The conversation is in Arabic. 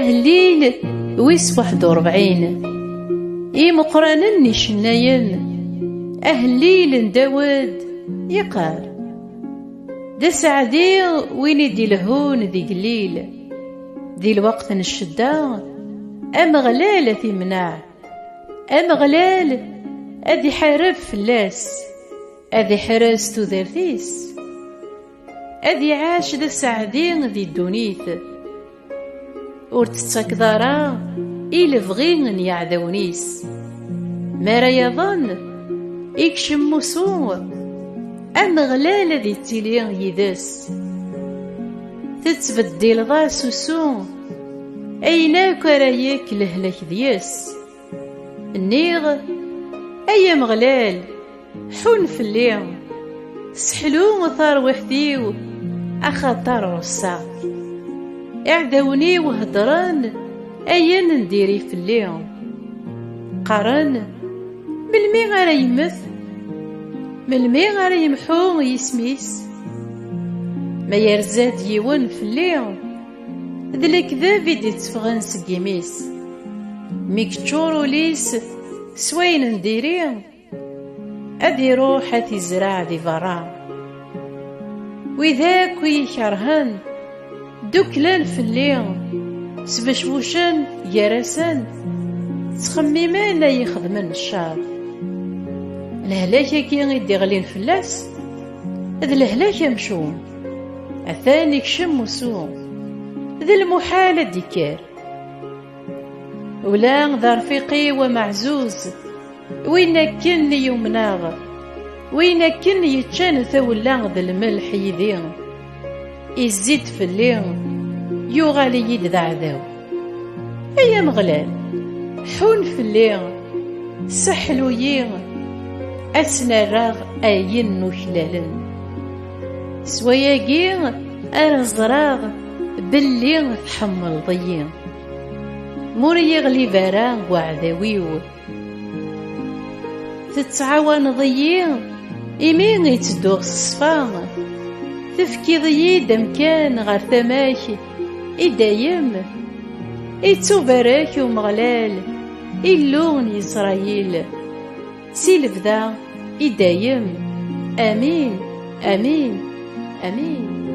أهليل ويس 41 مقرانا نشناين أهليل داود يقال دا سعدي وين دي لهون ذي قليل ذي الوقت الشدة أمغلال في منع أمغلال أذي حارب فلاس أذي حراس تذرثيس أذي عاش دا سعدين ذي الدونيث ورتتكدارا إلا فغين يعذونيس ما را يظن يكشم موسو أمغلال ذي التليان يدس تتبدل ضا سوسو أيناك رايك لهلك دياس النيغ أي مغلال حون في الليل سحلو وثار وحديو أخطر رصاك اعدوني وهدران أين نديري في الليل قرن ملمي غير يمث ملمي غير يمحو يسميس ما يرزاد يون في الليل ذلك ذا فيدي تفغن سقيميس ميكتشورو ليس سوين نديري أذي روح أثي زراع ذي فرا وذاك ويكرهن دوكلان في الليل سبشوشن يرسن تخميمان لا يخدمن الشر الهلاكة كي غيدي غلين فلاس ذا الهلاكة مشون أثاني كشم وسوم ذا المحالة ديكار ولا ذا رفيقي ومعزوز وين كن يمناغ وين كن يتشان ثولا ذا الملح يذيغ يزيد في الليل يغالي يد ذا عذاو أيا مغلال حون في الليل سحلو ييغ أسنا راغ أين نخلالن سواياكي أنا زراغ باللي تحمل ضيّ مور يغلي فراغ وعذاويو تتعاون ضيّ إمين يتدوغ الصفا تفكي ضيّ دمكان غير ثماك إدايم إتوبراك ومغلال إلون إسرائيل سيلف ذا إدايم آمين آمين آمين.